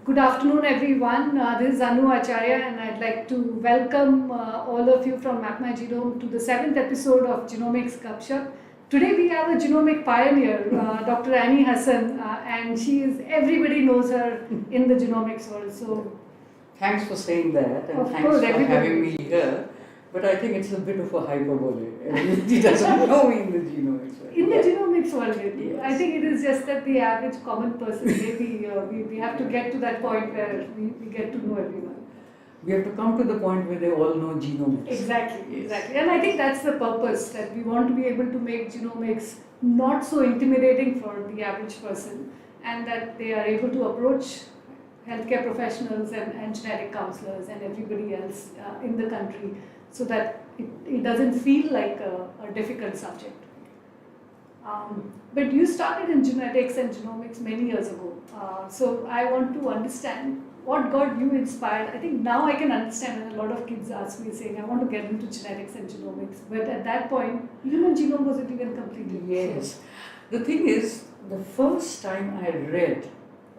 Good afternoon, everyone. This is Anu Acharya, and I'd like to welcome all of you from MapmyGenome to the 7th episode of Genomics Gupshup. Today we have a genomic pioneer, Dr. Hasan, and everybody knows her in the genomics world. So, thanks for saying that, and thanks for having me here. But I think it's a bit of a hyperbole. Everybody doesn't know me in the genomics world. In the genomics world, yes. I think it is just that the average common person, maybe we have to get to that point where we get to know everyone. We have to come to the point where they all know genomics. Exactly, exactly. And I think that's the purpose, that we want to be able to make genomics not so intimidating for the average person, and that they are able to approach healthcare professionals and genetic counselors and everybody else in the country, so that it doesn't feel like a difficult subject. But you started in genetics and genomics many years ago. So I want to understand what got you inspired. I think now I can understand when a lot of kids ask me saying, I want to get into genetics and genomics. But at that point, human genome wasn't even completed. Yes. The thing is, the first time I read,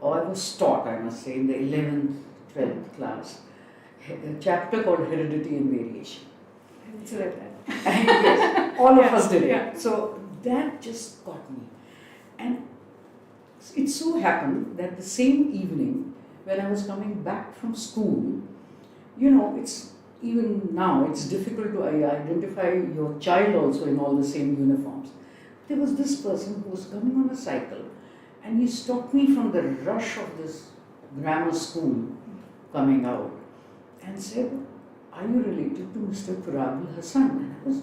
or I was taught, I must say, in the 11th, 12th class, a chapter called Heredity and Variation. I also read that. Yes, all of us did it. So that just got me. And it so happened that the same evening, when I was coming back from school, it's even now, it's difficult to identify your child also in all the same uniforms. There was this person who was coming on a cycle, and he stopped me from the rush of this grammar school coming out and said, "Are you related to Mr. Hasan?" And I was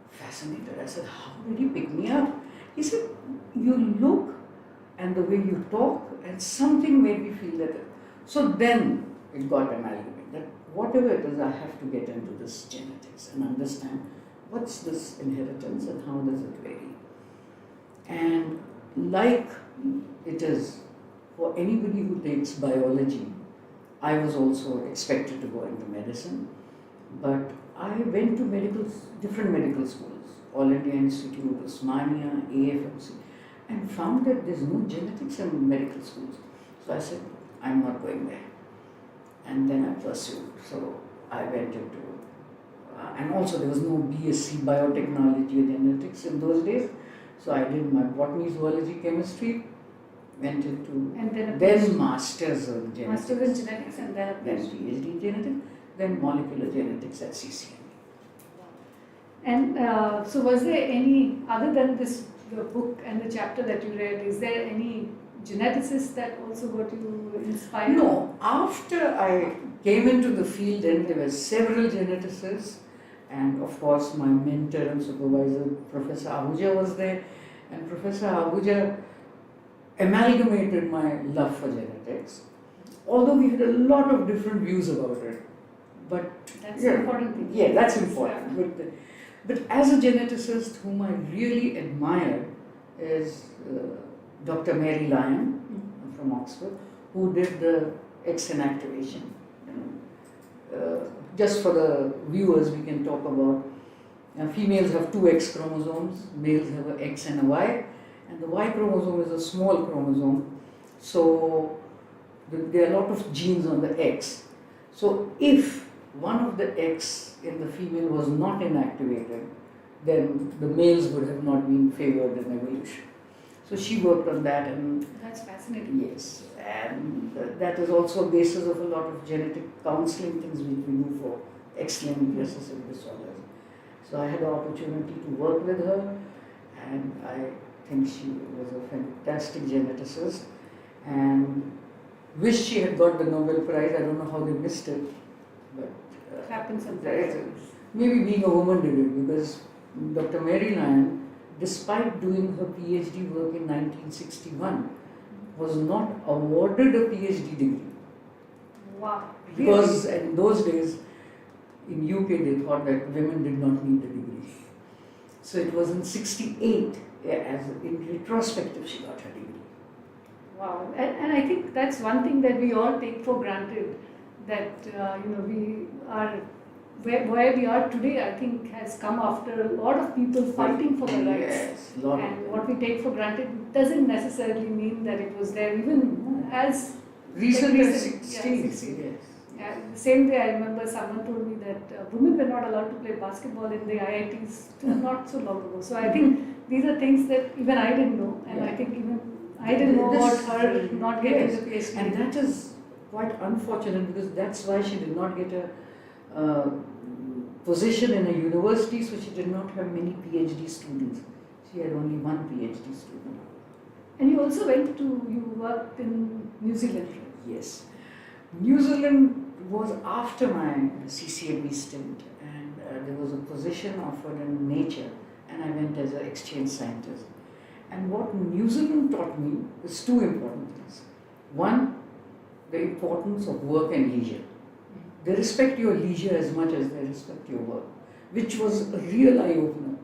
fascinated. I said, "How did he pick me up?" He said, "You look and the way you talk, and something made me feel that." So then it got amalgamated that whatever it is, I have to get into this genetics and understand what's this inheritance and how does it vary. And like it is for anybody who takes biology, I was also expected to go into medicine, but I went to different medical schools, All India Institute, Osmania, AFMC, and found that there's no genetics in medical schools. So I said, I'm not going there. And then I pursued. So I went into, and also there was no BSc biotechnology or genetics in those days. So I did my botany, zoology, chemistry, went into, and then masters in genetics. Masters in genetics and then PhD in genetics, then molecular genetics at CCME. And so was there any, other than your book and the chapter that you read, is there any geneticists that also got you inspired? No, after I came into the field, then there were several geneticists, and of course my mentor and supervisor, Professor Ahuja, was there, and Professor Ahuja amalgamated my love for genetics, although we had a lot of different views about it. But that's the important thing. Yeah, that's important. But as a geneticist whom I really admire is Dr. Mary Lyon from Oxford, who did the X inactivation. Just for the viewers, we can talk about females have two X chromosomes, males have an X and a Y, and the Y chromosome is a small chromosome, so there are a lot of genes on the X. So if one of the X in the female was not inactivated, then the males would have not been favored in evolution. So she worked on that, and that's fascinating. Yes, and that is also a basis of a lot of genetic counselling things which we do for X-linked recessive disorders. So I had the opportunity to work with her, and I think she was a fantastic geneticist, and wish she had got the Nobel Prize. I don't know how they missed it, but it happens sometimes. Maybe being a woman did it, because Dr. Mary Lyon, despite doing her PhD work in 1961, was not awarded a PhD degree. Wow. Because in those days, in UK, they thought that women did not need a degree. So it was in 68, as in retrospective, she got her degree. Wow. And I think that's one thing that we all take for granted, that we are where we are today, I think, has come after a lot of people fighting for their rights. Yes, and what we take for granted doesn't necessarily mean that it was there. Even as Recently, Like 60s. 60. Yes. Yeah, the same day I remember someone told me that women were not allowed to play basketball in the IITs not so long ago. So I think these are things that even I didn't know, and I think even I didn't know about her not getting the PhD. And that is quite unfortunate because that's why she did not get a position in a university, so she did not have many PhD students. She had only one PhD student. And you also you worked in New Zealand, right? Yes. New Zealand was after my CCAB stint, and there was a position offered in Nature, and I went as an exchange scientist. And what New Zealand taught me is two important things. One, the importance of work and leisure. They respect your leisure as much as they respect your work, which was a real eye-opener.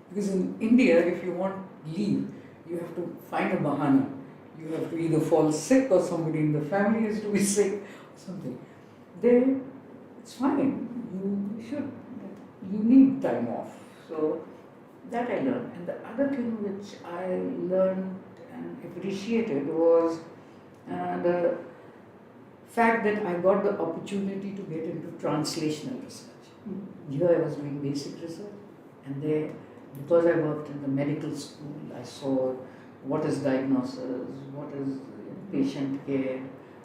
Because in India, if you want leave, you have to find a bahana. You have to either fall sick or somebody in the family has to be sick or something. There, it's fine. You need time off. So that I learned. And the other thing which I learned and appreciated was the fact that I got the opportunity to get into translational research. Here I was doing basic research, and there, because I worked in the medical school, I saw what is diagnosis, what is patient care,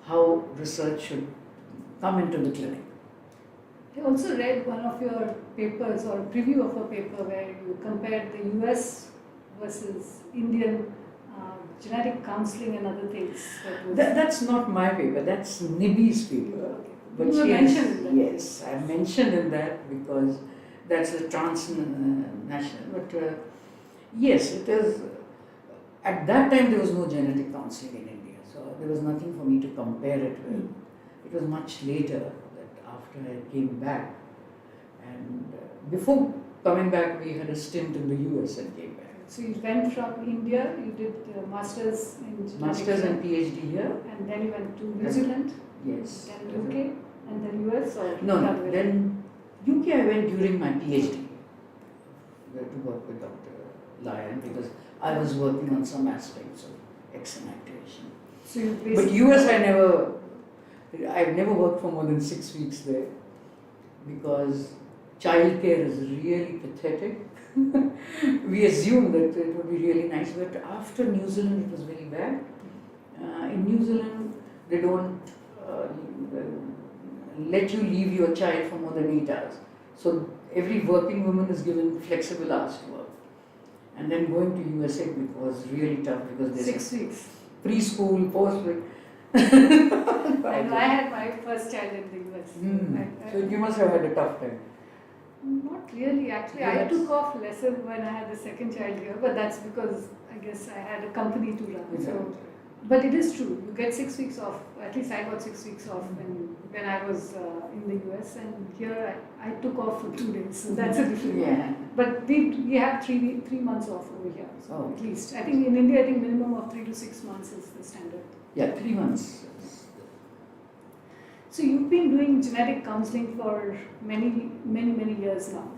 how research should come into the clinic. I also read one of your papers or preview of a paper where you compared the US versus Indian genetic counselling and other things. That's not my paper, that's Nibby's paper. Okay. But you mentioned in that. Yes, I mentioned in that because that's a transnational. But yes, it is. At that time, there was no genetic counselling in India, so there was nothing for me to compare it with. It was much later that after I came back, and before coming back, we had a stint in the US and came back. So you went from India, you did masters in genetics. Masters and PhD here. And then you went to New Zealand. Yes. Then UK, and then US or no. Then UK I went during my PhD. To work with Dr. Lyon because I was working on some aspects of exon activation. So you but US I've never worked for more than 6 weeks there because childcare is really pathetic. We assumed that it would be really nice, but after New Zealand it was very bad. In New Zealand they don't let you leave your child for more than 8 hours. So every working woman is given flexible hours to work. And then going to USA was really tough because there's 6 weeks. Preschool, post-week. I had my first child in the US. So you must have had a tough time. Not really, actually. I took off lesser when I had the second child here, but that's because I guess I had a company to run. Exactly. So, but it is true. You get 6 weeks off. At least I got 6 weeks off when I was in the US, and here I took off for 2 days. So that's a different one. But we have 3 months off over here. So at least I think in India, I think minimum of 3 to 6 months is the standard. Yeah, 3 months. So you've been doing genetic counselling for many years now.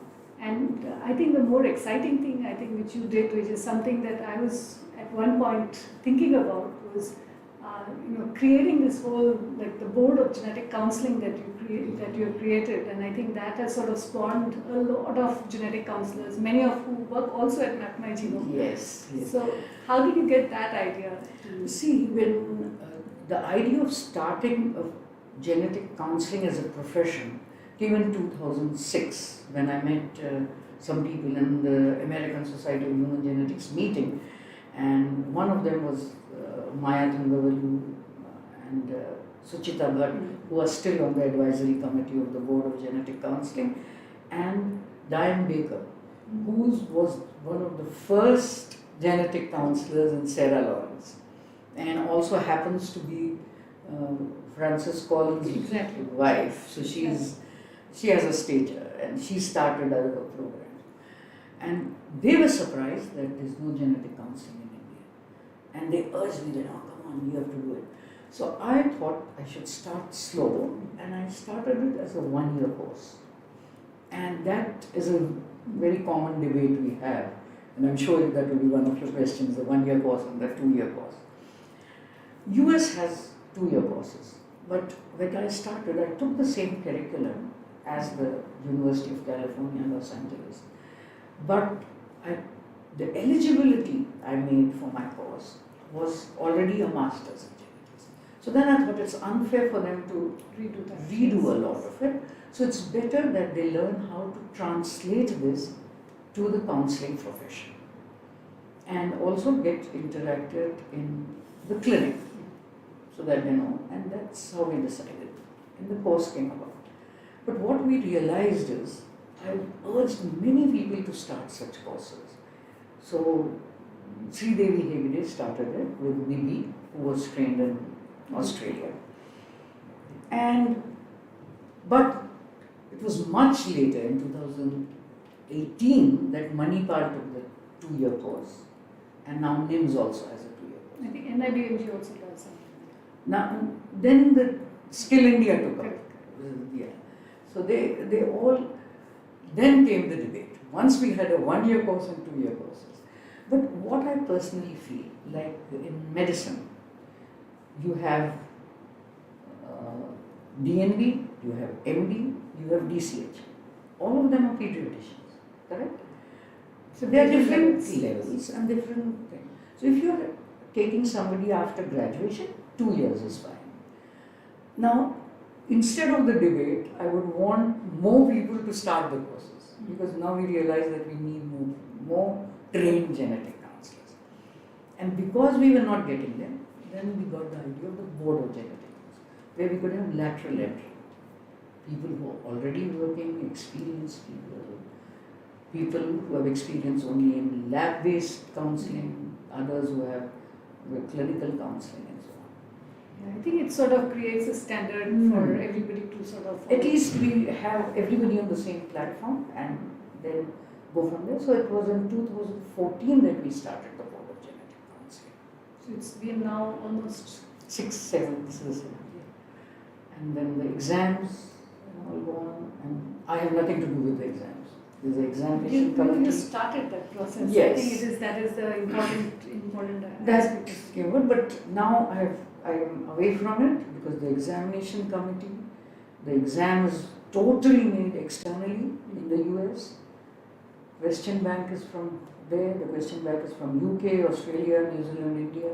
And I think the more exciting thing which you did, which is something that I was at one point thinking about, was creating this whole the board of genetic counselling that you have created, and I think that has sort of spawned a lot of genetic counsellors, many of who work also at MapmyGenome. Yes. So how did you get that idea? See, when the idea of starting genetic counselling as a profession came in 2006 when I met some people in the American Society of Human Genetics meeting, and one of them was Maya Thangavalu and Suchita Bhatt, who are still on the advisory committee of the Board of Genetic Counselling, and Diane Baker, who was one of the first genetic counsellors in Sarah Lawrence, and also happens to be Francis Collins' wife. So she has a stature, and she started her program. And they were surprised that there's no genetic counselling in India. And they urged me that, oh, come on, you have to do it. So I thought I should start slow, and I started it as a 1-year course. And that is a very common debate we have. And I'm sure that will be one of your questions, the 1-year course and the 2-year course. US has 2-year courses. But when I started, I took the same curriculum as the University of California, Los Angeles. But the eligibility I made for my course was already a master's in genetics. So then I thought it's unfair for them to redo a lot of it. So it's better that they learn how to translate this to the counselling profession and also get interacted in the clinic so that they know, and that's how we decided and the course came about. But what we realized is, I urged many people to start such courses. So Sri Devi Hegde started it with Bibi, who was trained in Australia. But it was much later, in 2018, that Manipal took the 2-year course. And now NIMS also has a 2-year course. I think NIBMG also does something. Now, then the Skill India took up. Yeah. So they all, then came the debate. Once we had a 1-year course and 2-year courses. But what I personally feel, like in medicine, you have DNB, you have MD, you have DCH. All of them are pediatricians, correct? So they are different levels and different things. So if you are taking somebody after graduation, 2 years is fine. Now, instead of the debate, I would want more people to start the courses, because now we realize that we need more trained genetic counselors. And because we were not getting them, then we got the idea of the board of genetics, where we could have lateral entry. People who are already working, experienced people who have experience only in lab-based counseling, others who have clinical counseling and so on. Yeah, I think it sort of creates a standard for everybody to sort of follow. At least we have everybody on the same platform and then go from there. So it was in 2014 that we started the Board of Genetic Counseling. So it's been now almost 6-7, this is 7 years. And then the exams all go on, and I have nothing to do with the exams. There's an examination committee. You started that process. Yes. I think that is the important That aspect. came out, but now I am away from it because the examination committee, the exam is totally made externally in the US. Question bank is from there, the question bank is from UK, Australia, New Zealand, India.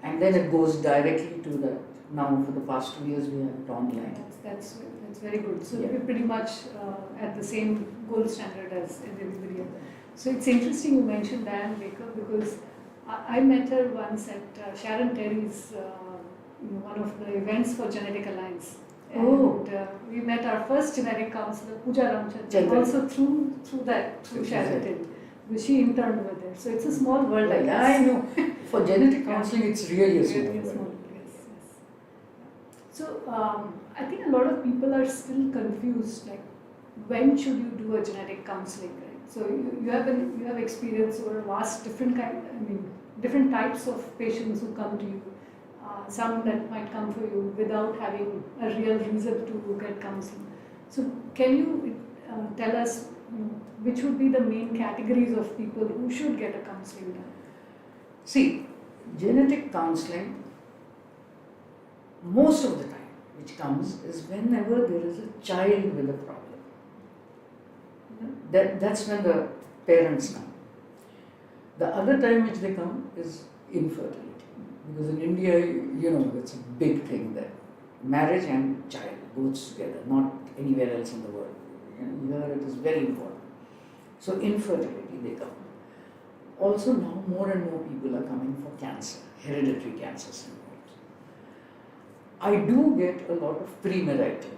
And then it goes directly to the, now for the past 2 years we have it online. That's very good. So Yeah. we're pretty much at the same gold standard as everybody else. So it's interesting you mentioned Diane Baker, because I met her once at Sharon Terry's one of the events for Genetic Alliance. And we met our first genetic counselor, Pooja Ramchandran, also through Sharon Terry. Because she interned over there. So it's a small world, I guess. I know. For genetic counseling, it's really a small world. Yes. So I think a lot of people are still confused, like when should you do a genetic counseling, right? So you have experience over vast different different types of patients who come to you. Some that might come for you without having a real reason to get counseling. So can you tell us which would be the main categories of people who should get a counseling done? See, genetic counseling, most of the time, which comes is whenever there is a child with a problem. That's when the parents come. The other time which they come is infertility. Because in India, it's a big thing that marriage and child goes together, not anywhere else in the world. Here it is very important. So infertility, they come. Also now more and more people are coming for cancer, hereditary cancer syndromes. I do get a lot of premarital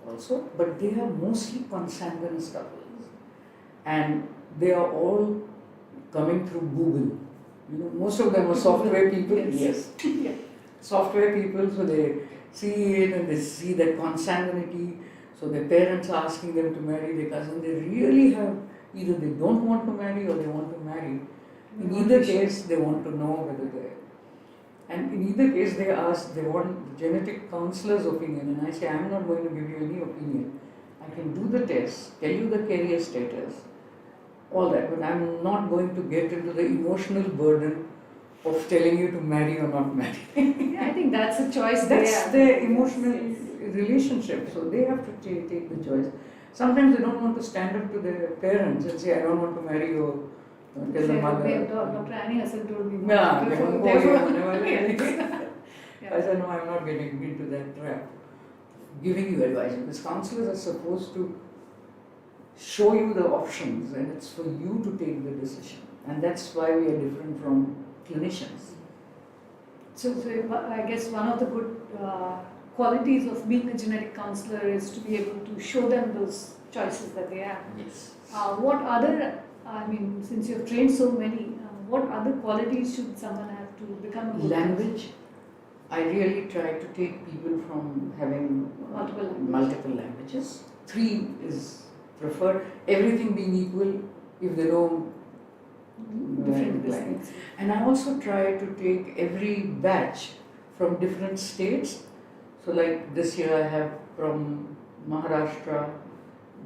also, but they are mostly consanguineous couples. And they are all coming through Google. Most of them are software people. Yes. Yeah. Software people, so they see it and they see that consanguinity. So their parents are asking them to marry their cousin. They really have, either they don't want to marry or they want to marry. In either case, they want to know whether they. And in either case, they want the genetic counselor's opinion. And I say, I'm not going to give you any opinion. I can do the test, tell you the carrier status, all that, but I'm not going to get into the emotional burden of telling you to marry or not marry. Yeah, I think that's a choice That's have. their emotional relationship, so they have to take the choice. Sometimes they don't want to stand up to their parents and say, I don't want to marry you. Tell the mother. Dr. Anu Acharya told me. Yeah, Yeah. I said, no, I'm not getting into that trap. Giving you advice, because counselors are supposed to show you the options and it's for you to take the decision. And that's why we are different from clinicians. So I guess one of the good qualities of being a genetic counselor is to be able to show them those choices that they have. Yes. What other, I mean, since you've trained so many, what other qualities should someone have to become a good Language. I really try to take people from having multiple languages. 3 is preferred. Everything being equal, if they know different language. And I also try to take every batch from different states. So like this year I have from Maharashtra,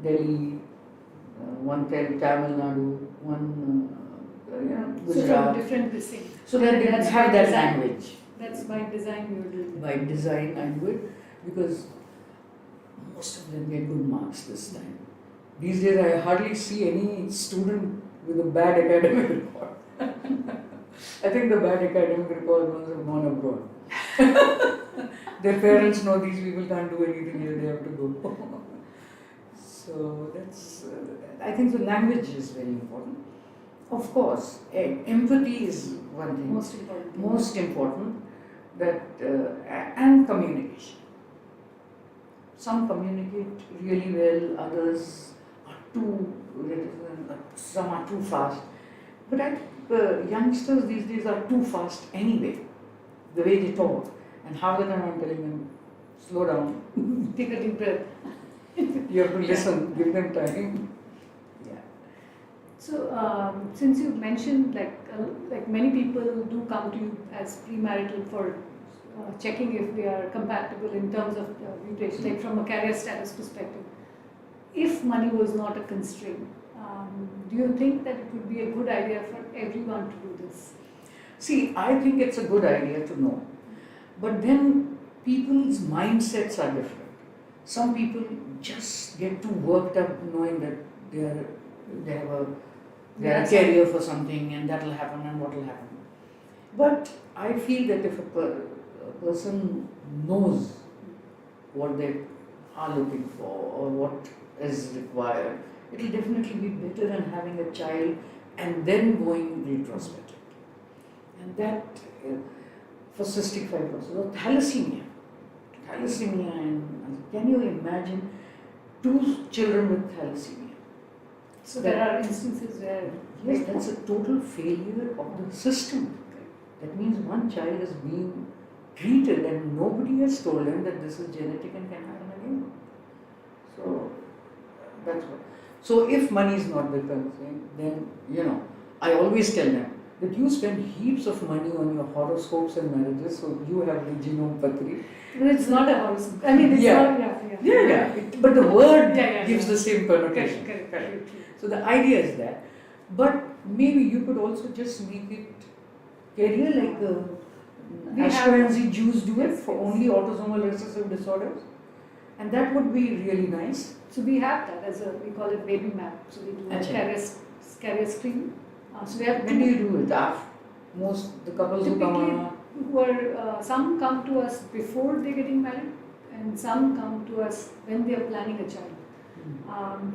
Delhi, one Tamil Nadu, one Gujarat. So from different things. So that they have that language. That's by design you are doing. By design I do it because most of them get good marks this time. These days I hardly see any student with a bad academic record. I think the bad academic record ones have gone abroad. Their parents know these people can't do anything here, they have to go. So that's, I think the language is very important. Of course, empathy is one thing. Most important. Most important, that and communication. Some communicate really well, others are too reticent, some are too fast. But I think youngsters these days are too fast anyway, the way they talk. And half the time I'm telling them, slow down. Take a deep breath. You have to listen, give them time. Yeah. So, since you mentioned like many people do come to you as premarital for checking if they are compatible in terms of mutation, like from a career status perspective. If money was not a constraint, do you think that it would be a good idea for everyone to do this? See, I think it's a good idea to know. But then people's mindsets are different. Some people just get too worked up knowing that they have a career for something and that will happen and what will happen. But I feel that if a person knows what they are looking for or what is required, it will definitely be better than having a child and then going retrospective. And that for cystic fibrosis or thalassemia, and can you imagine 2 children with thalassemia? So there are instances where yes, that's a total failure of the system. That means one child is being treated and nobody has told them that this is genetic and can happen again. So that's what. So if money is not the concern, then I always tell them that you spend heaps of money on your horoscopes and marriages, so you have the genome patri. It's not a horoscope. I mean, it's not. Yeah. But the word gives yeah. the same connotation. Correct. So the idea is that, but maybe you could also just make it career like Ashkenazi Jews do it for only autosomal recessive disorders, and that would be really nice. So we have that as we call it baby map. So we do a carrier screening. So we have when do you do it? Most the couples who come some come to us before they're getting married, and some come to us when they are planning a child.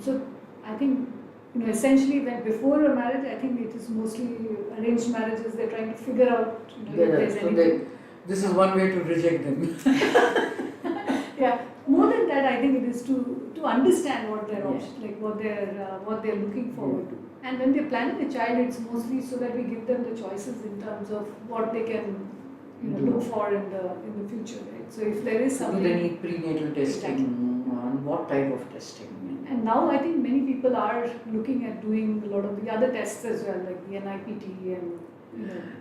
So I think essentially when before a marriage, I think it is mostly arranged marriages. They're trying to figure out if there's anything. This is one way to reject them. Yeah. More than that, I think it is to understand what their options, like what they're looking forward to. And when they're planning a child, it's mostly so that we give them the choices in terms of what they can look for in the future. Right? So if there is something, do they need prenatal testing? And what type of testing? And now I think many people are looking at doing a lot of the other tests as well, like the NIPT and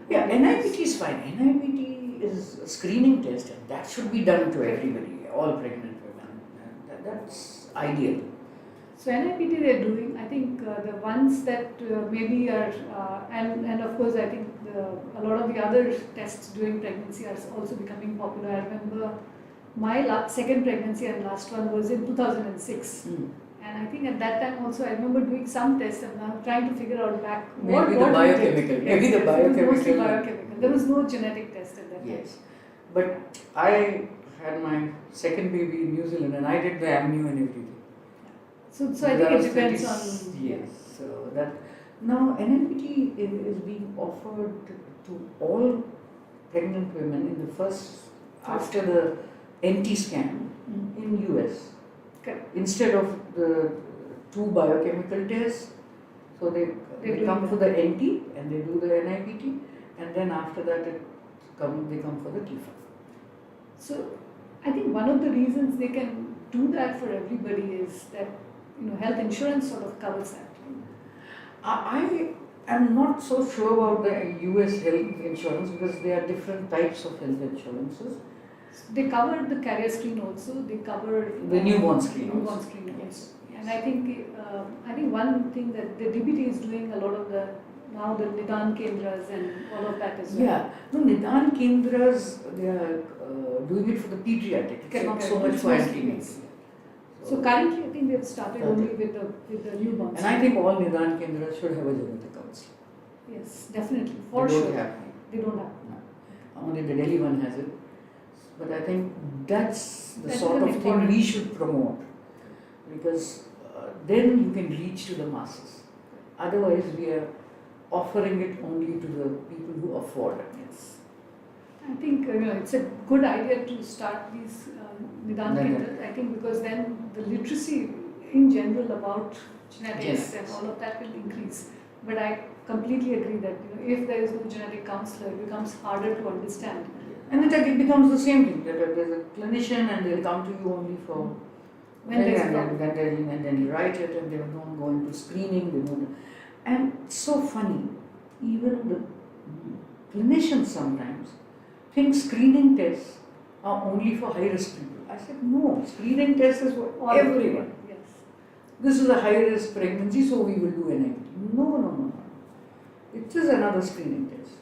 Yeah, NIPT is fine. NIPT is a screening test, and that should be done to everybody, all pregnant women. That's ideal. So NIPT they're doing, I think the ones that maybe are, and of course I think a lot of the other tests during pregnancy are also becoming popular. I remember my second pregnancy and last one was in 2006. And I think at that time also I remember doing some tests and I'm trying to figure out back maybe the biochemical. Maybe the biochemical. Mostly biochemical. There was no genetic test at that time. Yes. But I had my second baby in New Zealand and I did the amnio and everything. So I think it depends on... Yes. So that now NIPT is being offered to all pregnant women in the first, after the NT scan in US. Correct. Instead of the 2 biochemical tests, so they come for the NT and they do the NIPT, and then after that they come for the T5. So I think one of the reasons they can do that for everybody is that health insurance sort of covers that. I am not so sure about the US health insurance because there are different types of health insurances. They cover the carrier screen also. They cover the newborn screen. Newborn screen also. Yes. And I think one thing that the DBT is doing a lot of the Nidan Kendras and all of that as well. Yeah, no, Nidan Kendras, they are doing it for the pediatric. It's not so much for antenatal. So currently, I think they've started only with the newborns. And I think all Nidan Kendras should have a genetic counselor. Yes, definitely, for sure. They don't have. No. Only the Delhi one has it. But I think that's the sort of thing we should promote, because then you can reach to the masses. Otherwise, we are offering it only to the people who afford it. Yes. I think it's a good idea to start these Nidan Kendras. I think because then the literacy in general about genetics and all of that will increase. But I completely agree that if there is no genetic counselor, it becomes harder to understand. And it becomes the same thing, that there's a clinician and they'll come to you only for when there's a problem. And then you write it and they don't go into screening. They don't. And it's so funny, even the clinicians sometimes think screening tests are only for high-risk people. I said, no, screening test is for everyone. Yes. This is a high-risk pregnancy, so we will do NIPT. No. It is another screening test.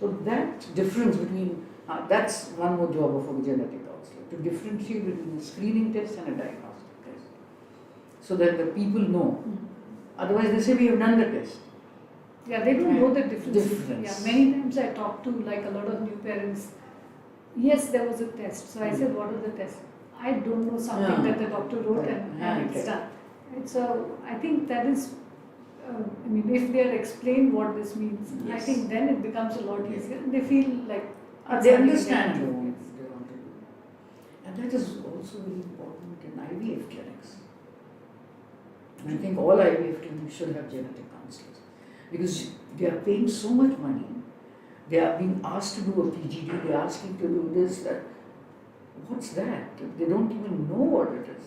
So that difference between, that's one more job of a genetic counselor, to differentiate between a screening test and a diagnostic test. So that the people know. Otherwise they say we have done the test. Yeah, they don't know the difference. Yeah, many times I talk to a lot of new parents. Yes, there was a test. So I said, what was the test? I don't know something that the doctor wrote and it's done. So I think that is, if they are explained what this means, I think then it becomes a lot easier. They feel like they understand what they want to do. And that is also very important in IVF clinics. I think all IVF clinics should have genetic counselors, because they are paying so much money. They are being asked to do a PGD, they are asking to do this, that. What's that? They don't even know what it is.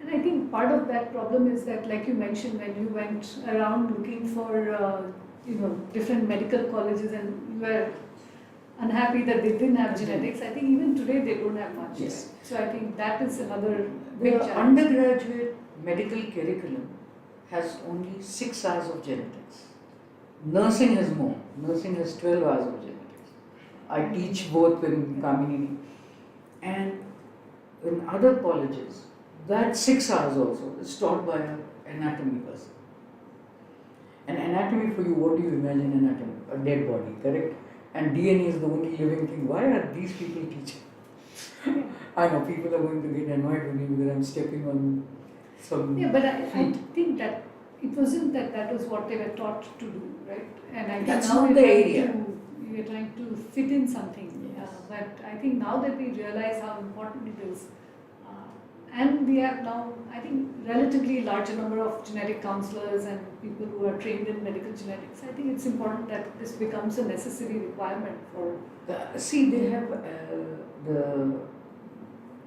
And I think part of that problem is that, like you mentioned, when you went around looking for, different medical colleges and you were unhappy that they didn't have genetics, I think even today they don't have much. Yes. So I think that is another big The challenge. undergraduate medical curriculum has only 6 hours of genetics. Nursing has more. Nursing has 12 hours of genetics. I teach both in Kamineni. And in other colleges, that 6 hours also is taught by an anatomy person. And anatomy for you, what do you imagine anatomy? A dead body, correct? And DNA is the only living thing. Why are these people teaching? I know people are going to get annoyed with me because I'm stepping on some. Yeah, but I think that it wasn't that was what they were taught to do, right? And I think that's now not the area. We are trying to fit in something. Yes. But I think now that we realize how important it is, and we have now, I think, relatively larger number of genetic counselors and people who are trained in medical genetics, I think it's important that this becomes a necessary requirement for. See, they have the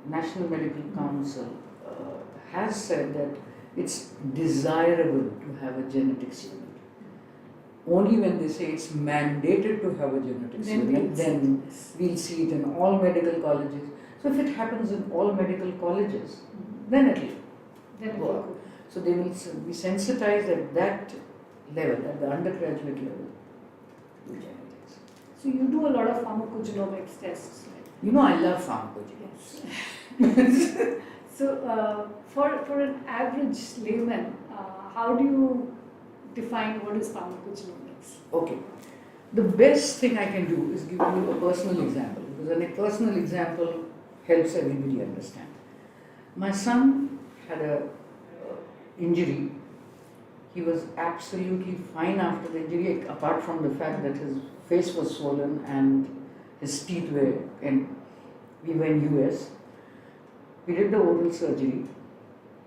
National Medical Council has said that it's desirable to have a genetics unit. Only when they say it's mandated to have a genetics unit, then we'll see it in all medical colleges. So if it happens in all medical colleges, then at least. Then it go will up. go. So they will be sensitized at that level, at the undergraduate level, to genetics. So you do a lot of pharmacogenomics tests, right? You know, I love pharmacogenetics. Yes. So for an average layman, how do you define what is pharmacogenomics? Okay. The best thing I can do is give you a personal example, because a personal example helps everybody understand. My son had a injury. He was absolutely fine after the injury, apart from the fact that his face was swollen and his teeth were, and we were in US. We did the oral surgery.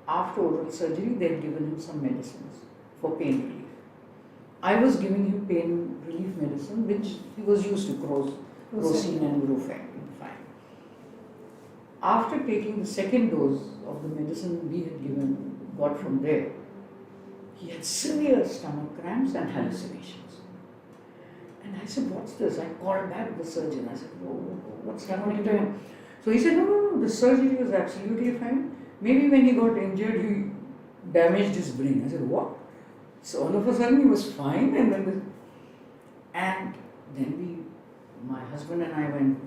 After oral surgery, they had given him some medicines for pain relief. I was giving him pain relief medicine, which he was used to, crocin and Brufen, fine. After taking the second dose of the medicine we had got from there, he had severe stomach cramps and hallucinations. And I said, what's this? I called back the surgeon. I said, what's happening to him? So he said, no, the surgery was absolutely fine. Maybe when he got injured, he damaged his brain. I said, what? So all of a sudden he was fine, and then my husband and I went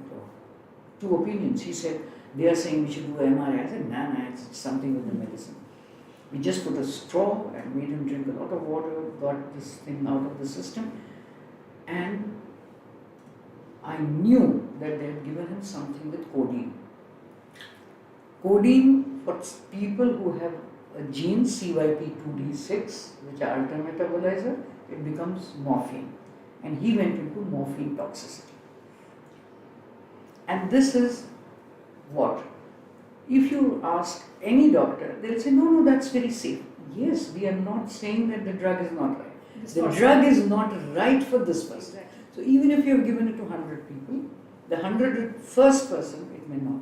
two opinions. He said, they are saying we should do MRI. I said, nah, it's something with the medicine. We just put a straw and made him drink a lot of water, got this thing out of the system, and I knew that they had given him something with codeine. Codeine, for people who have a gene CYP2D6, which are alter metabolizer, it becomes morphine. And he went into morphine toxicity. And this is what? If you ask any doctor, they'll say, no, that's very safe. Yes, we are not saying that the drug is not right. The drug is not right for this person. Exactly. So even if you have given it to 100 people, the 101st person, it may not.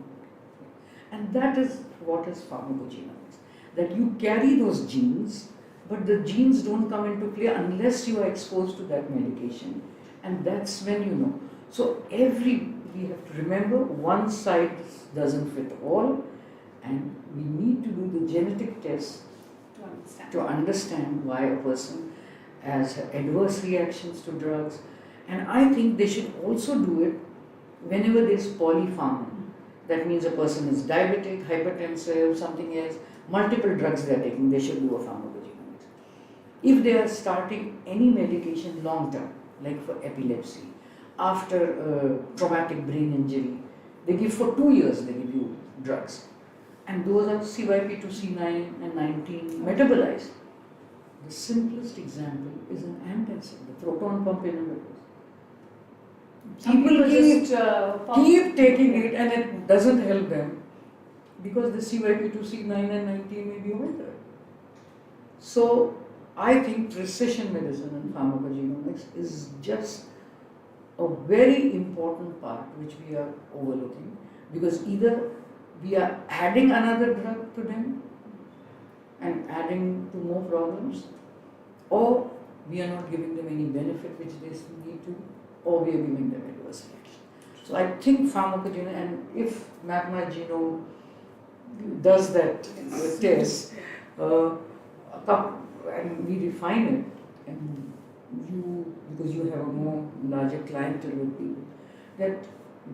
And that is what is pharmacogenomics. That you carry those genes, but the genes don't come into play unless you are exposed to that medication. And that's when you know. So we have to remember, one size doesn't fit all, and we need to do the genetic test to understand why a person has adverse reactions to drugs. And I think they should also do it whenever there is polypharma. That means a person is diabetic, hypertensive, something else, multiple drugs they are taking, they should do a pharmacogenomics. If they are starting any medication long term, like for epilepsy, after traumatic brain injury, they give for 2 years, they give you drugs. And those are CYP2C9 and 19 metabolized. The simplest example is an antacid, the proton pump inhibitors. People keep taking it and it doesn't help them because the CYP2C9 and 19 may be altered. So I think precision medicine and pharmacogenomics is just a very important part which we are overlooking, because either we are adding another drug to them and adding to more problems, or we are not giving them any benefit which they need to, or we are giving them adverse reaction. So I think pharmacogenomics, and if MapmyGenome does that test, and we refine it, and because you have a more larger clientele with people, that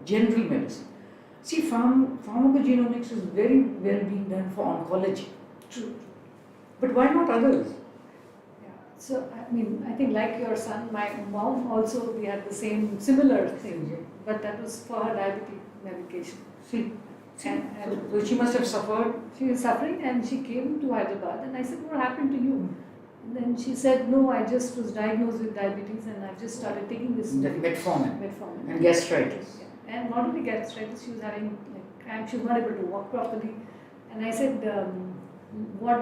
general medicine. See, pharmacogenomics is very well being done for oncology. True. But why not others? Yeah. So, I think like your son, my mom also, we had the similar thing, but that was for her diabetes medication. See, so she must have suffered. She was suffering and she came to Hyderabad, and I said, what happened to you? And then she said, no, I just was diagnosed with diabetes and I've just started taking this Metformin. Metformin. And gastritis. Yeah. And not only gastritis, she was having cramps, she was not able to walk properly. And I said,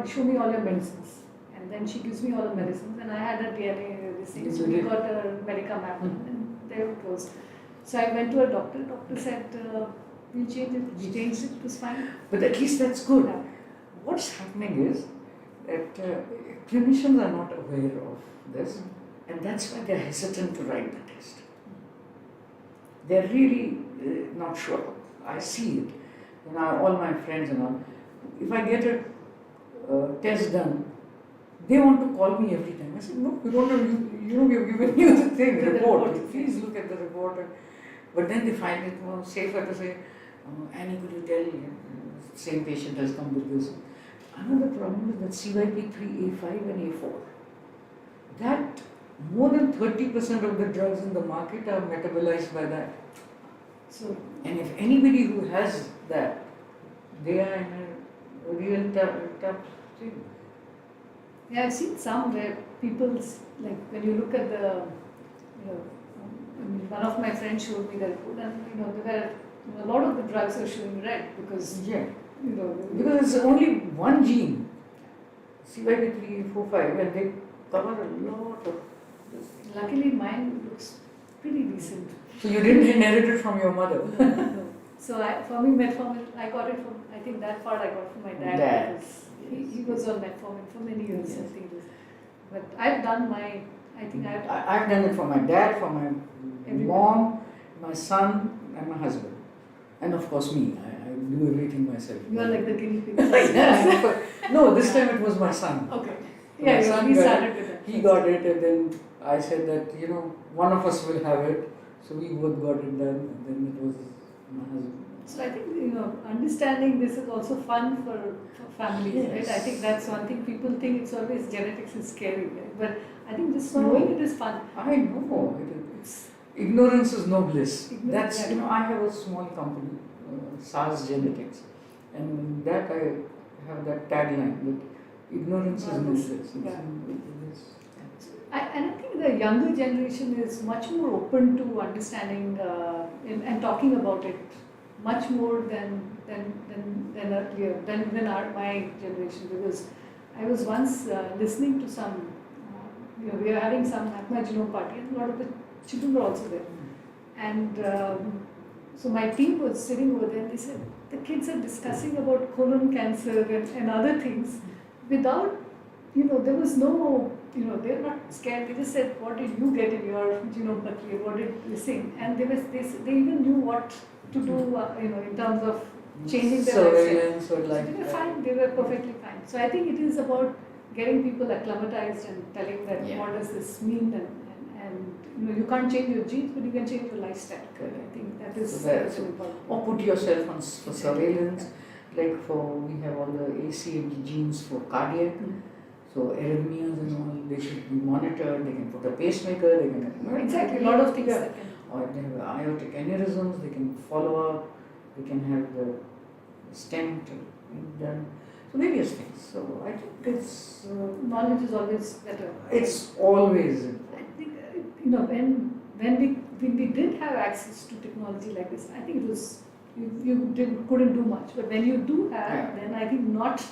show me all your medicines. And then she gives me all the medicines, and I had a DNA receipt. So we got a Medicamap, and there it was. So I went to a doctor. Doctor said, we'll change it. We changed it, it was fine. But at least that's good. Yeah. What's happening is that clinicians are not aware of this, and that's why they're hesitant to write the test. They're really not sure. I see it. All my friends and all, if I get test done, they want to call me every time. I said, no, we don't have, we have given you the thing, report. Please look at the report. But then they find it more safer to say, Annie, could you tell, same patient has come with this. Another problem is that CYP3A5 and A4. That more than 30% of the drugs in the market are metabolized by that. So, and if anybody who has that, they are in a real tough thing. Yeah, I've seen some where people's, like when you look at the, one of my friends showed me the report, and there were a lot of the drugs are showing red because because it's only one gene, CYP3A45, and they cover a lot of this. Luckily, mine looks pretty decent. So you didn't inherit it from your mother? No. So for me, metformin, I got it from, I think that part I got from my dad. Because he was on metformin for many years. Yes. I think. But I've done my, I've done it for my dad, for my mom, my son, and my husband. And of course me, I do everything myself. You are like the guinea pig. No, this time it was my son. Okay. So my son he started with it. He got it, and then I said that, one of us will have it. So we both got it done, and then it was my husband. So I think, understanding this is also fun for families, yes. Right? I think that's one thing. People think it's always genetics is scary, right? But I think just knowing it is fun. I know. Ignorance is no bliss. That's, I have a small company, SaaS Genetics, and that I have that tagline that ignorance is no bliss. And I think the younger generation is much more open to understanding and talking about it much more than earlier, than my generation, because I was once listening to some, we were having some MapmyGenome party, and a lot of the children were also there. And so my team was sitting over there, and they said, the kids are discussing about colon cancer and other things without, there was no, they're not scared. They just said, what did you get in your genome pathway? What did you sing? And they even knew what to do, in terms of changing their surveillance or like. So they were fine. They were perfectly fine. So I think it is about getting people acclimatized and telling them what does this mean, and you can't change your genes, but you can change your lifestyle. I think that is important. Or put yourself on for surveillance, like we have all the ACMG genes for cardiac. So arrhythmias and all, they should be monitored. They can put a pacemaker. They can exactly a lot of things. Or they have aortic aneurysms. They can follow up. They can have the stent done. So various things. So I think it's knowledge is always better. It's always. I think when we did have access to technology like this, I think it was you couldn't do much. But when you do have, then I think not.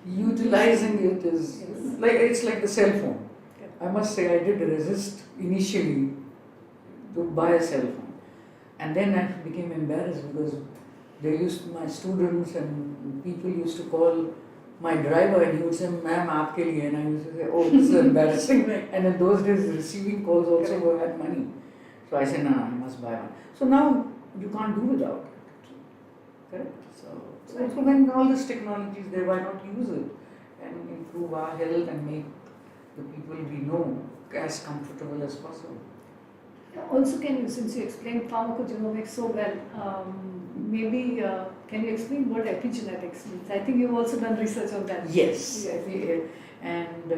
Utilizing it is it's like the cell phone. I must say I did resist initially to buy a cell phone, and then I became embarrassed because my students and people used to call my driver, and he would say, "Ma'am, aapke liye," and I used to say, "Oh, this is embarrassing." And in those days, receiving calls also had money, so I said, "No, I must buy one." So now you can't do without it. Correct. So when all this technology is there, why not use it and improve our health and make the people we know as comfortable as possible? Also, since you explained pharmacogenomics so well, maybe can you explain what epigenetics means? I think you've also done research on that. Yes, and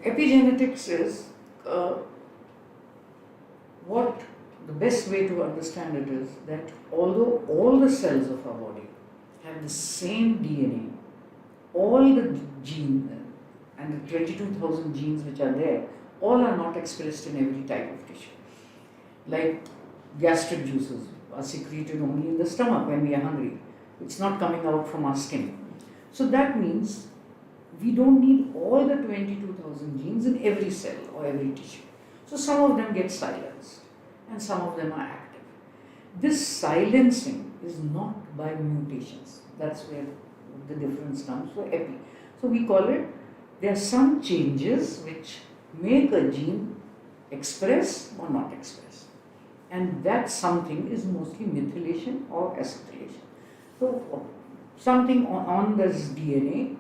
epigenetics is what the best way to understand it is that although all the cells of our body have the same DNA, all the genes and the 22,000 genes which are there, all are not expressed in every type of tissue. Like gastric juices are secreted only in the stomach when we are hungry. It's not coming out from our skin. So that means we don't need all the 22,000 genes in every cell or every tissue. So some of them get silenced and some of them are active. This silencing is not by mutations. That's where the difference comes for epi. So we call it, there are some changes which make a gene express or not express. And that something is mostly methylation or acetylation. So something on this DNA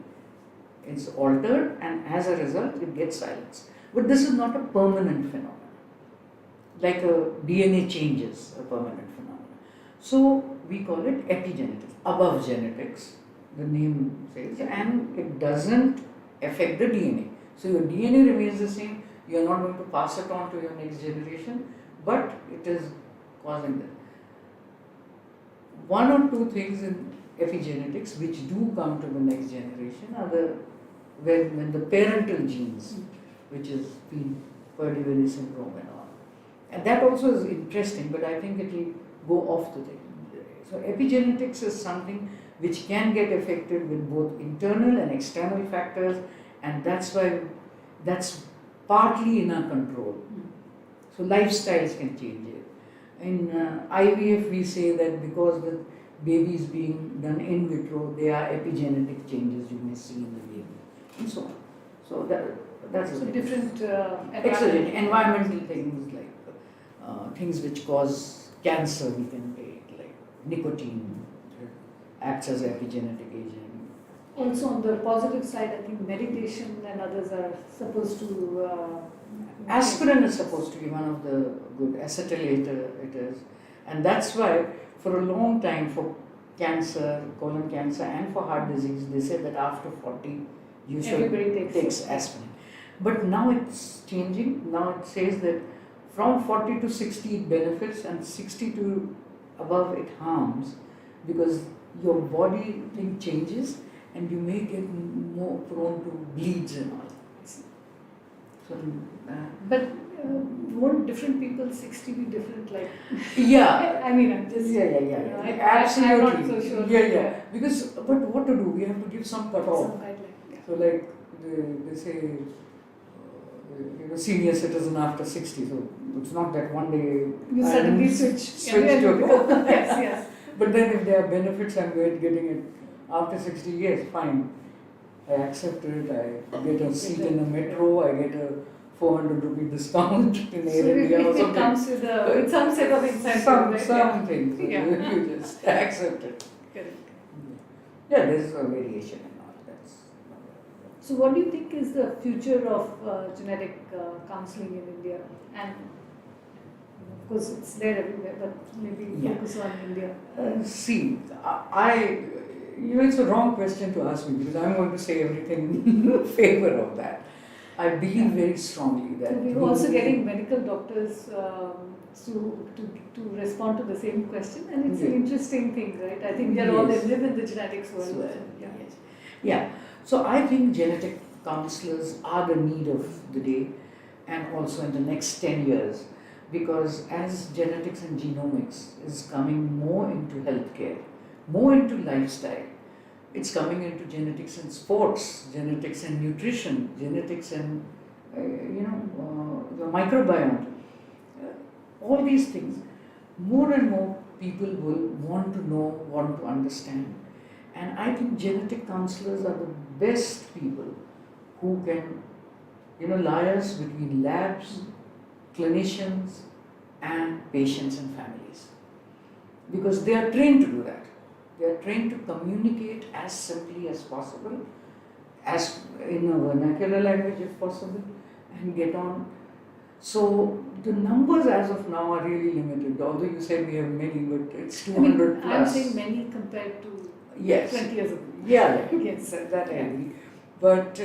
It's altered, and as a result, it gets silenced. But this is not a permanent phenomenon. Like a DNA changes, a permanent phenomenon. So we call it epigenetics, above genetics, the name says, and it doesn't affect the DNA. So your DNA remains the same, you are not going to pass it on to your next generation, but it is causing that. One or two things in epigenetics which do come to the next generation are when the parental genes, which is Purdy-Willis syndrome and all. And that also is interesting, but I think it will go off the thing. So epigenetics is something which can get affected with both internal and external factors, and that's why that's partly in our control. So lifestyles can change it. In IVF we say that because the baby is being done in vitro, there are epigenetic changes you may see in the baby, and so on. So that's so different exogenous environmental things like things which cause cancer we can take, like nicotine acts as an epigenetic agent. Also on the positive side, I think meditation and others are supposed to... aspirin is supposed to be one of the good, acetyl it is. And that's why for a long time for cancer, colon cancer and for heart disease, they said that after 40 you should take aspirin. But now it's changing. Now it says that from 40 to 60 it benefits and 60 to above it harms, because your body thing changes and you may get more prone to bleeds and all. So, but won't different people 60 be different? Like yeah, I mean, I'm just absolutely. I'm not so sure. Yeah. Because but what to do? We have to give some cutoff. Some guideline. Yeah. So like they say, senior citizen after 60. So it's not that one day you suddenly switch to a yes. But then if there are benefits, I'm getting it after 60 years, fine. I accept it, I get a seat in a metro, I get a 400 rupee discount in Air India or something. It comes with some set of incentives. Some things, you just accept it. Correct. Yeah, there's a variation and all that. So what do you think is the future of genetic counselling in India? And of course it's there everywhere, but maybe focus on India. See, it's a wrong question to ask me, because I'm going to say everything in favor of that. I believe very strongly that... So we're also getting medical doctors to respond to the same question, and it's an interesting thing, right? I think we are all live in the genetics world. Yeah. So I think genetic counsellors are the need of the day, and also in the next 10 years, because as genetics and genomics is coming more into healthcare, more into lifestyle, it's coming into genetics and sports, genetics and nutrition, genetics and the microbiome. All these things, more and more people will want to know, want to understand. And I think genetic counselors are the best people who can, liaise between labs, clinicians, and patients and families. Because they are trained to do that. They are trained to communicate as simply as possible, as in a vernacular language if possible, and get on. So the numbers as of now are really limited. Although you said we have many, but it's 200 plus. I'm saying many compared to 20 years ago. Yeah, yes, that I agree. But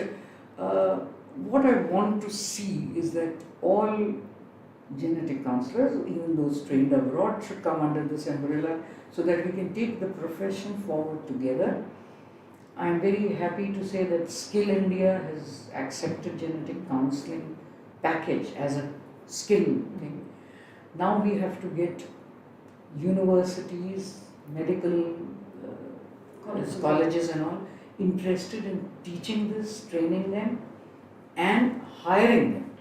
what I want to see is that all genetic counselors, even those trained abroad, should come under this umbrella so that we can take the profession forward together. I am very happy to say that Skill India has accepted genetic counseling package as a skill thing. Now we have to get universities, medical colleges and all interested in teaching this, training them and hiring them.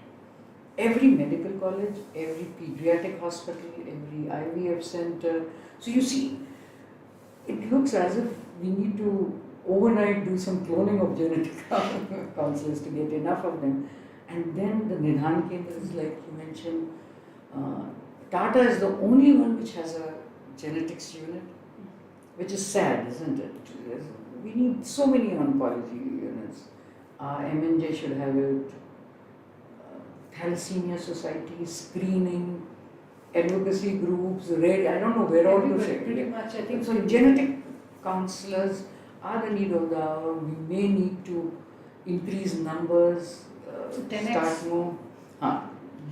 Every medical college, every pediatric hospital, every IVF center. So you see, it looks as if we need to overnight do some cloning of genetic counselors to get enough of them. And then the Nidhan Kendras, like you mentioned, Tata is the only one which has a genetics unit, which is sad, isn't it? We need so many oncology units. MNJ should have it, Thalassemia Society, screening, advocacy groups, I don't know where all to say. Pretty much, I think. So genetic counselors are the need of the hour. We may need to increase numbers, 10x. start more.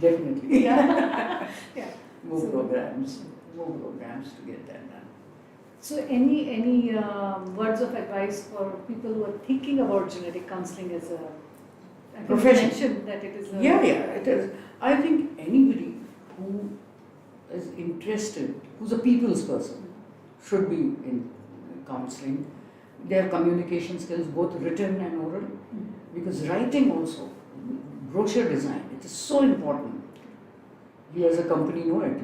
Definitely. Yeah. Yeah. More programs to get that done. So any words of advice for people who are thinking about genetic counselling as a profession? You mentioned that it is a... Yeah, it is. I think anybody who is interested, who's a people's person, should be in counselling. Their communication skills, both written and oral, because writing also, brochure design, it is so important. You as a company know it.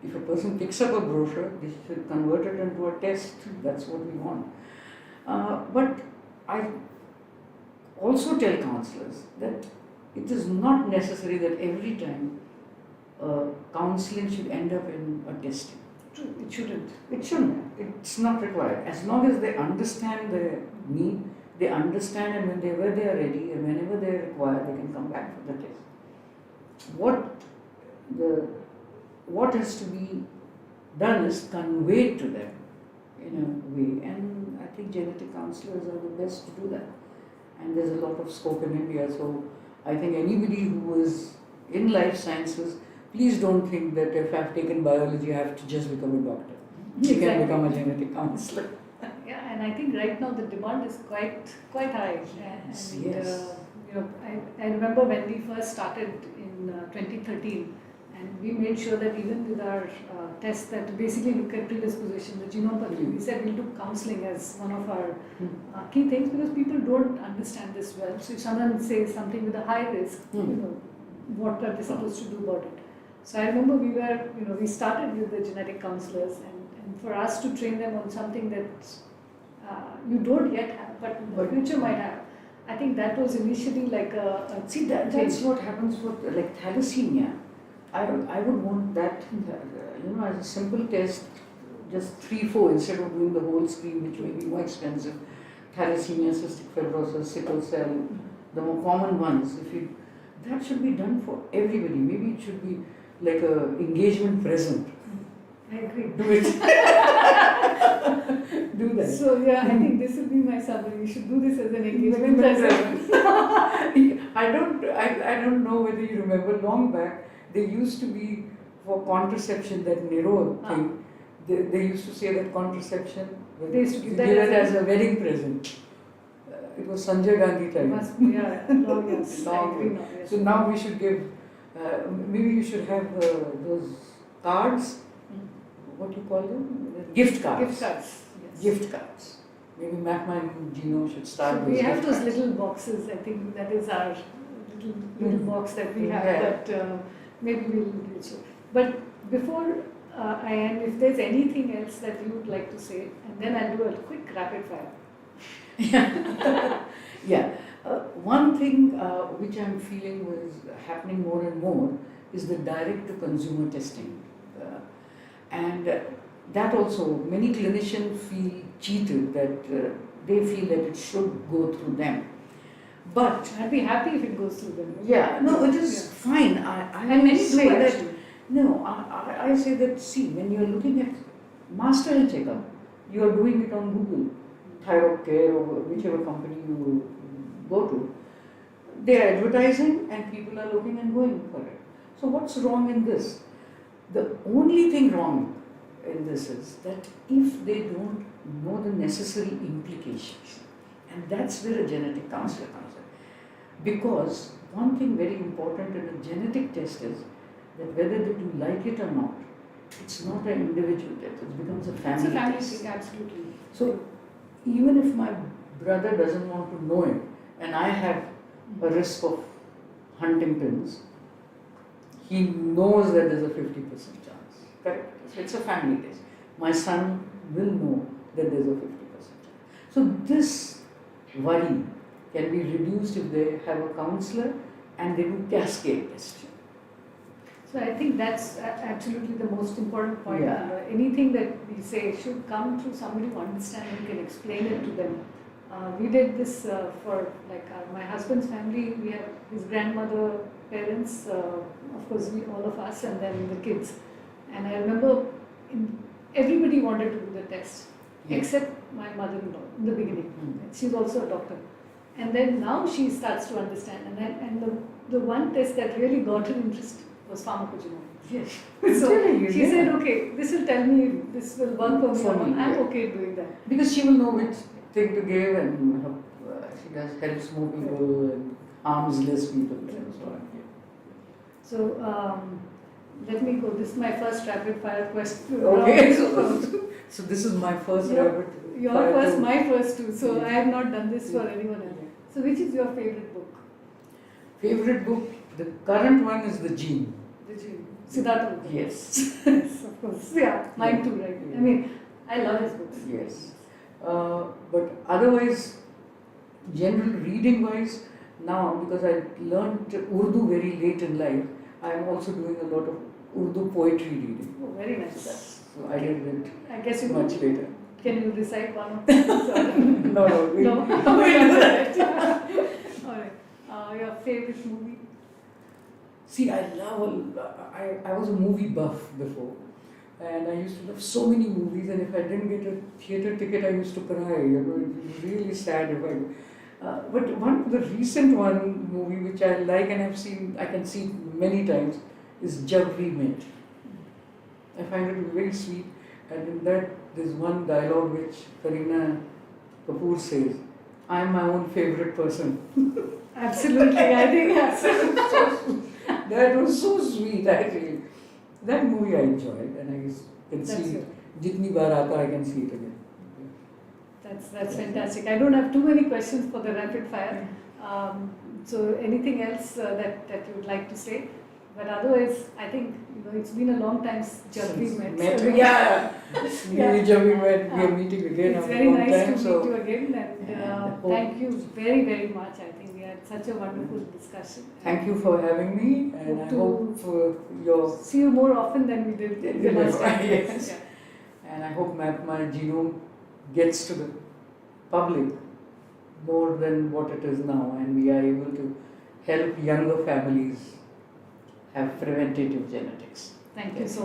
If a person picks up a brochure, they should convert it into a test. That's what we want. But I also tell counsellors that it is not necessary that every time counselling should end up in a testing. True, it shouldn't. It shouldn't. It's not required. As long as they understand their need, they understand, and whenever they are ready and whenever they are required, they can come back for the test. What has to be done is conveyed to them in a way, and I think genetic counsellors are the best to do that. And there's a lot of scope in India, so I think anybody who is in life sciences, please don't think that if I've taken biology, I have to just become a doctor. You can become a genetic counsellor. Yeah, and I think right now the demand is quite high. Yes, and, yes. I remember when we first started in 2013, and we made sure that even with our tests that basically look at predisposition, the genome pathology, we said we'll do counselling as one of our key things, because people don't understand this well. So if someone says something with a high risk, what are they supposed to do about it? So I remember we started with the genetic counsellors, and for us to train them on something that you don't yet have, but in the future might have. I think that was initially like a See, that's what happens with like thalassemia. I would want that, as a simple test, just 3-4 instead of doing the whole screen, which may be more expensive. Thalassemia, cystic fibrosis, sickle cell, the more common ones. That should be done for everybody. Maybe it should be like a engagement present. I agree. Do it. Do that. So I think this will be my summary. We should do this as an engagement present. I don't know whether you remember, long back, there used to be for contraception, that Nero thing. They used to say that contraception, they used to give that as a wedding present. It was Sanjay Gandhi time. Long, yes. Long. So now we should give, maybe you should have those cards, what do you call them? Gift cards. Gift cards, yes. Gift cards. Maybe MapmyGenome should start so with. We have those little boxes. I think that is our little box that we have, that maybe we'll do so. But before I end, if there's anything else that you would like to say, and then I'll do a quick rapid fire. Yeah. One thing which I'm feeling was happening more and more is the direct to consumer testing. And that also, many clinicians feel cheated, that they feel that it should go through them. But I'd be happy if it goes through them. Yeah, no, it is fine. And many say do that. actually. No, I say that, see, when you're looking at master health checkup, you are doing it on Google, Thyroid Care, or whichever company you go to. They are advertising and people are looking and going for it. So what's wrong in this? The only thing wrong in this is that if they don't know the necessary implications, and that's where a genetic counsellor comes in. Because one thing very important in a genetic test is that whether they do like it or not, it's not an individual test, it becomes a family test. It's a family thing, absolutely. So even if my brother doesn't want to know it, and I have a risk of Huntington's, he knows that there's a 50% chance. Correct? So it's a family test. My son will know that there's a 50% chance. So this worry can be reduced if they have a counsellor and they do cascade testing. So I think that's absolutely the most important point. Yeah. Anything that we say should come through somebody who understands and can explain it to them We did this for like my husband's family. We have his grandmother, parents, of course all of us, and then the kids. And I remember everybody wanted to do the test, except my mother-in-law in the beginning. She's also a doctor. And then now she starts to understand. And the one test that really got her interest was pharmacogenomics. Yes. So she said, okay, this will tell me if this will work for me. I'm okay doing that. Because she will know which thing to give, and she helps more people and harms less people and so on. So let me go. This is my first rapid fire question. Okay. So this is my first rapid fire. Your first, my first too. So I have not done this for anyone else. So which is your favorite book? Favorite book? The current one is The Gene. The Gene. Siddhartha. Yes. Yes, of course. Yeah, mine too, right? I mean, I love his books. Yes. But otherwise, general reading wise, now because I learned Urdu very late in life, I am also doing a lot of Urdu poetry reading. Oh, very nice. So I did it I guess you much later. Can you recite one of them? No. Alright. Your favorite movie? See, I was a movie buff before, and I used to love so many movies, and if I didn't get a theatre ticket, I used to cry. It was really sad if but one of the recent movie which I like and I can see many times, is Jab We Met. I find it very sweet, and in that there's one dialogue which Kareena Kapoor says, "I am my own favorite person." Absolutely, I think absolutely. That was so sweet, actually. That movie I enjoyed, and I can see it. Jitni baar aata, I can see it again. That's fantastic. I don't have too many questions for the rapid fire. So anything else that you would like to say? But otherwise, I think it's been a long time since we met. Yeah. Jab we met, we are meeting again. It's very nice to meet you again, and thank you very, very much. I think we had such a wonderful discussion. Thank you for having me, and I hope see you more often than we did the last time. Yes. Yeah. And I hope MapmyGenome gets to the public more than what it is now, and we are able to help younger families have preventative genetics. Thank you so much.